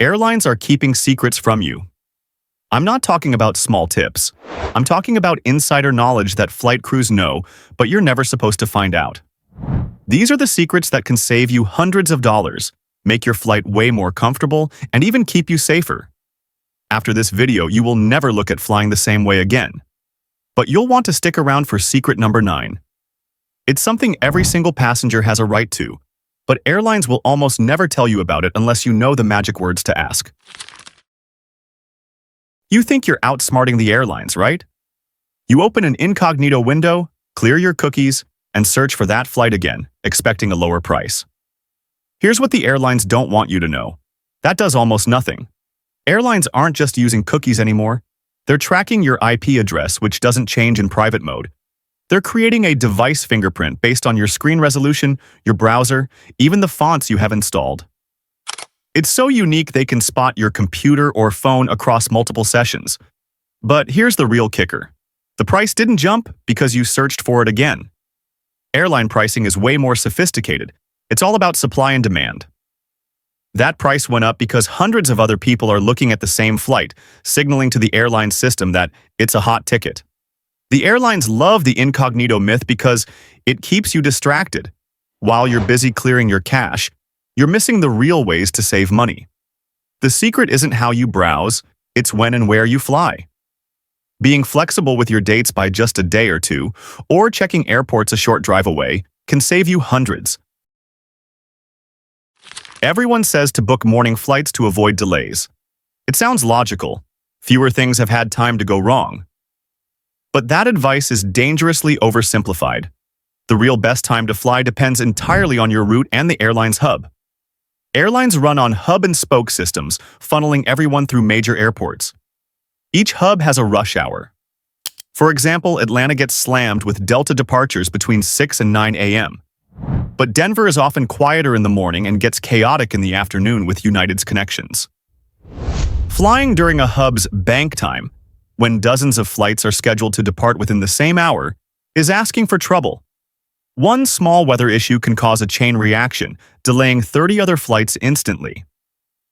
Airlines are keeping secrets from you. I'm not talking about small tips. I'm talking about insider knowledge that flight crews know, but you're never supposed to find out. These are the secrets that can save you hundreds of dollars, make your flight way more comfortable, and even keep you safer. After this video, you will never look at flying the same way again. But you'll want to stick around for secret number 9. It's something every single passenger has a right to, but airlines will almost never tell you about it unless you know the magic words to ask. You think you're outsmarting the airlines, right? You open an incognito window, clear your cookies, and search for that flight again, expecting a lower price. Here's what the airlines don't want you to know. That does almost nothing. Airlines aren't just using cookies anymore. They're tracking your IP address, which doesn't change in private mode. They're creating a device fingerprint based on your screen resolution, your browser, even the fonts you have installed. It's so unique they can spot your computer or phone across multiple sessions. But here's the real kicker. The price didn't jump because you searched for it again. Airline pricing is way more sophisticated. It's all about supply and demand. That price went up because hundreds of other people are looking at the same flight, signaling to the airline system that it's a hot ticket. The airlines love the incognito myth because it keeps you distracted. While you're busy clearing your cache, you're missing the real ways to save money. The secret isn't how you browse, it's when and where you fly. Being flexible with your dates by just a day or two, or checking airports a short drive away, can save you hundreds. Everyone says to book morning flights to avoid delays. It sounds logical. Fewer things have had time to go wrong. But that advice is dangerously oversimplified. The real best time to fly depends entirely on your route and the airline's hub. Airlines run on hub-and-spoke systems, funneling everyone through major airports. Each hub has a rush hour. For example, Atlanta gets slammed with Delta departures between 6 and 9 a.m. But Denver is often quieter in the morning and gets chaotic in the afternoon with United's connections. Flying during a hub's bank time, when dozens of flights are scheduled to depart within the same hour, is asking for trouble. One small weather issue can cause a chain reaction, delaying 30 other flights instantly.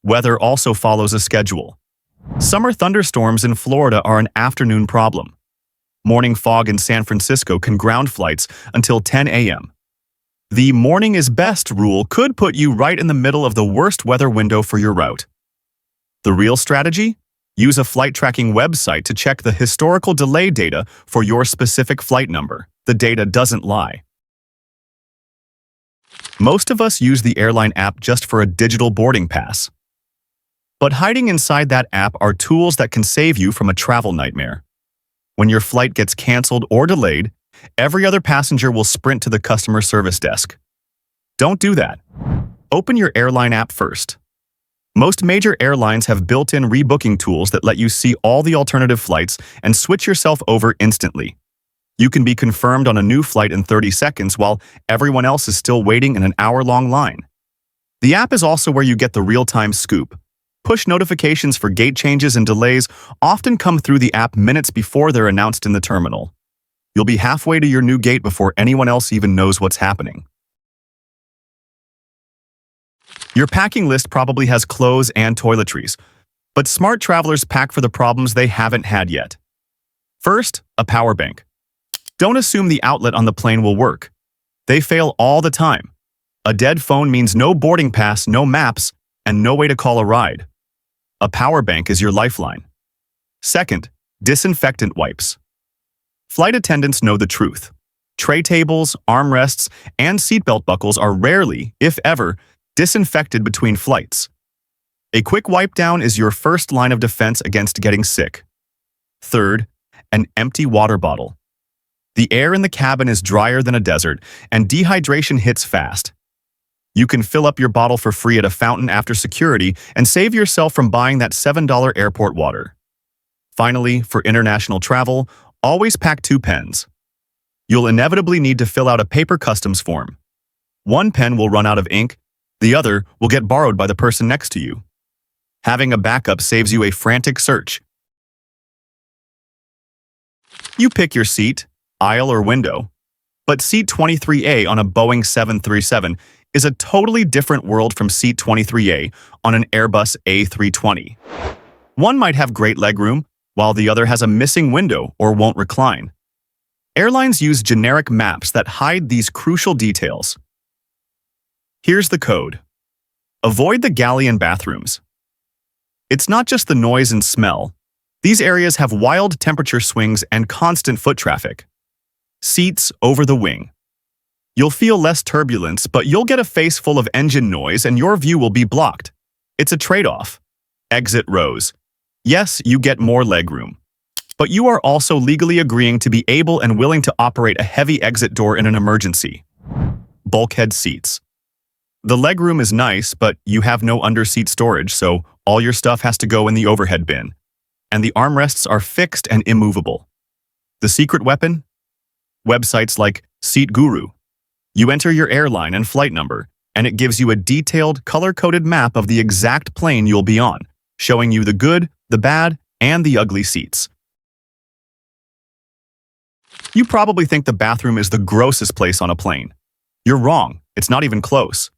Weather also follows a schedule. Summer thunderstorms in Florida are an afternoon problem. Morning fog in San Francisco can ground flights until 10 a.m. The morning is best rule could put you right in the middle of the worst weather window for your route. The real strategy? Use a flight tracking website to check the historical delay data for your specific flight number. The data doesn't lie. Most of us use the airline app just for a digital boarding pass. But hiding inside that app are tools that can save you from a travel nightmare. When your flight gets canceled or delayed, every other passenger will sprint to the customer service desk. Don't do that. Open your airline app first. Most major airlines have built-in rebooking tools that let you see all the alternative flights and switch yourself over instantly. You can be confirmed on a new flight in 30 seconds while everyone else is still waiting in an hour-long line. The app is also where you get the real-time scoop. Push notifications for gate changes and delays often come through the app minutes before they're announced in the terminal. You'll be halfway to your new gate before anyone else even knows what's happening. Your packing list probably has clothes and toiletries, but smart travelers pack for the problems they haven't had yet. First, a power bank. Don't assume the outlet on the plane will work. They fail all the time. A dead phone means no boarding pass, no maps, and no way to call a ride. A power bank is your lifeline. Second, disinfectant wipes. Flight attendants know the truth. Tray tables, armrests, and seatbelt buckles are rarely, if ever, disinfected between flights. A quick wipe down is your first line of defense against getting sick. Third, an empty water bottle. The air in the cabin is drier than a desert, and dehydration hits fast. You can fill up your bottle for free at a fountain after security and save yourself from buying that $7 airport water. Finally, for international travel, always pack 2 pens. You'll inevitably need to fill out a paper customs form. One pen will run out of ink, the other will get borrowed by the person next to you. Having a backup saves you a frantic search. You pick your seat, aisle or window, but seat 23A on a Boeing 737 is a totally different world from seat 23A on an Airbus A320. One might have great legroom, while the other has a missing window or won't recline. Airlines use generic maps that hide these crucial details. Here's the code. Avoid the galley and bathrooms. It's not just the noise and smell. These areas have wild temperature swings and constant foot traffic. Seats over the wing. You'll feel less turbulence, but you'll get a face full of engine noise and your view will be blocked. It's a trade-off. Exit rows. Yes, you get more legroom. But you are also legally agreeing to be able and willing to operate a heavy exit door in an emergency. Bulkhead seats. The legroom is nice, but you have no under-seat storage, so all your stuff has to go in the overhead bin. And the armrests are fixed and immovable. The secret weapon? Websites like Seat Guru. You enter your airline and flight number, and it gives you a detailed, color-coded map of the exact plane you'll be on, showing you the good, the bad, and the ugly seats. You probably think the bathroom is the grossest place on a plane. You're wrong. It's not even close.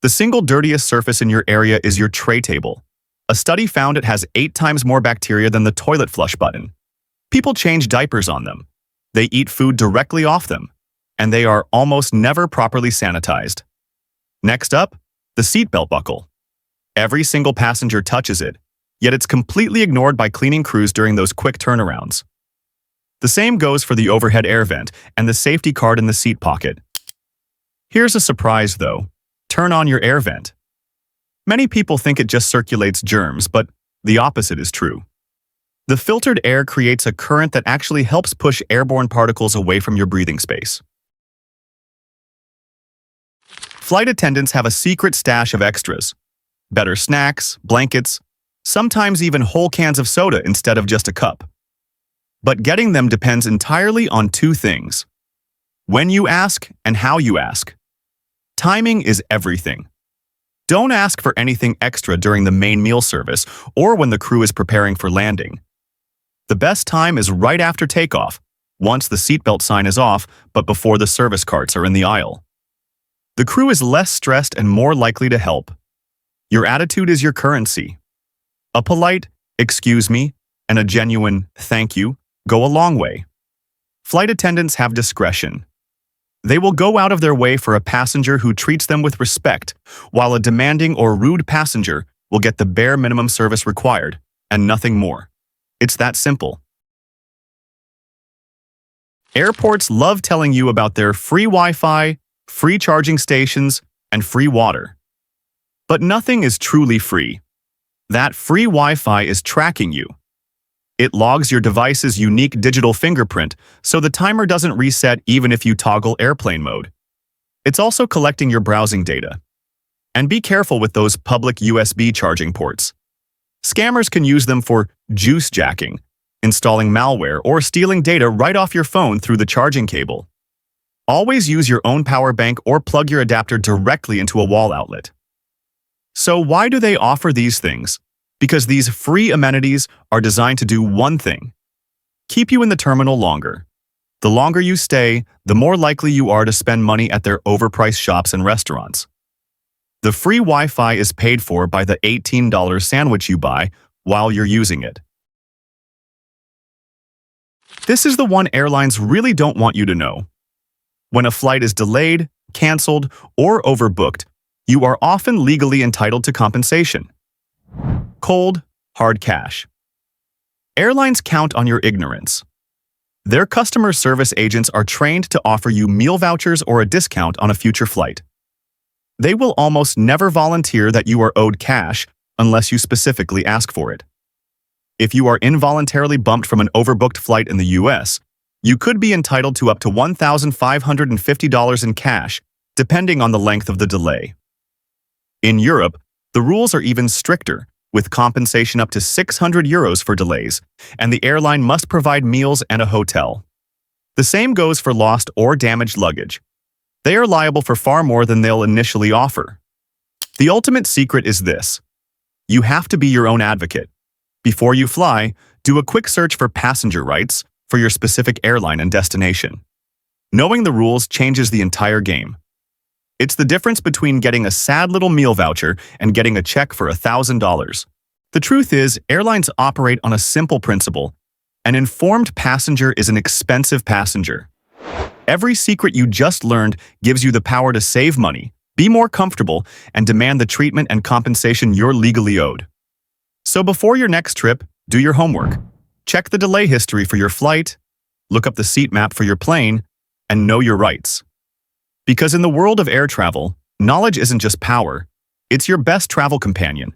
The single dirtiest surface in your area is your tray table. A study found it has 8 times more bacteria than the toilet flush button. People change diapers on them. They eat food directly off them, and they are almost never properly sanitized. Next up, the seatbelt buckle. Every single passenger touches it, yet it's completely ignored by cleaning crews during those quick turnarounds. The same goes for the overhead air vent and the safety card in the seat pocket. Here's a surprise, though. Turn on your air vent. Many people think it just circulates germs, but the opposite is true. The filtered air creates a current that actually helps push airborne particles away from your breathing space. Flight attendants have a secret stash of extras. Better snacks, blankets, sometimes even whole cans of soda instead of just a cup. But getting them depends entirely on 2 things: when you ask and how you ask. Timing is everything. Don't ask for anything extra during the main meal service or when the crew is preparing for landing. The best time is right after takeoff, once the seatbelt sign is off, but before the service carts are in the aisle. The crew is less stressed and more likely to help. Your attitude is your currency. A polite, "excuse me," and a genuine, "thank you," go a long way. Flight attendants have discretion. They will go out of their way for a passenger who treats them with respect, while a demanding or rude passenger will get the bare minimum service required, and nothing more. It's that simple. Airports love telling you about their free Wi-Fi, free charging stations, and free water. But nothing is truly free. That free Wi-Fi is tracking you. It logs your device's unique digital fingerprint, so the timer doesn't reset even if you toggle airplane mode. It's also collecting your browsing data. And be careful with those public USB charging ports. Scammers can use them for juice jacking, installing malware, or stealing data right off your phone through the charging cable. Always use your own power bank or plug your adapter directly into a wall outlet. So why do they offer these things? Because these free amenities are designed to do one thing: keep you in the terminal longer. The longer you stay, the more likely you are to spend money at their overpriced shops and restaurants. The free Wi-Fi is paid for by the $18 sandwich you buy while you're using it. This is the one airlines really don't want you to know. When a flight is delayed, canceled, or overbooked, you are often legally entitled to compensation. Cold, hard cash. Airlines count on your ignorance. Their customer service agents are trained to offer you meal vouchers or a discount on a future flight. They will almost never volunteer that you are owed cash unless you specifically ask for it. If you are involuntarily bumped from an overbooked flight in the US, you could be entitled to up to $1,550 in cash, depending on the length of the delay. In Europe, the rules are even stricter, with compensation up to €600 for delays, and the airline must provide meals and a hotel. The same goes for lost or damaged luggage. They are liable for far more than they'll initially offer. The ultimate secret is this: you have to be your own advocate. Before you fly, do a quick search for passenger rights for your specific airline and destination. Knowing the rules changes the entire game. It's the difference between getting a sad little meal voucher and getting a check for $1,000. The truth is, airlines operate on a simple principle. An informed passenger is an expensive passenger. Every secret you just learned gives you the power to save money, be more comfortable, and demand the treatment and compensation you're legally owed. So before your next trip, do your homework. Check the delay history for your flight, look up the seat map for your plane, and know your rights. Because in the world of air travel, knowledge isn't just power, it's your best travel companion.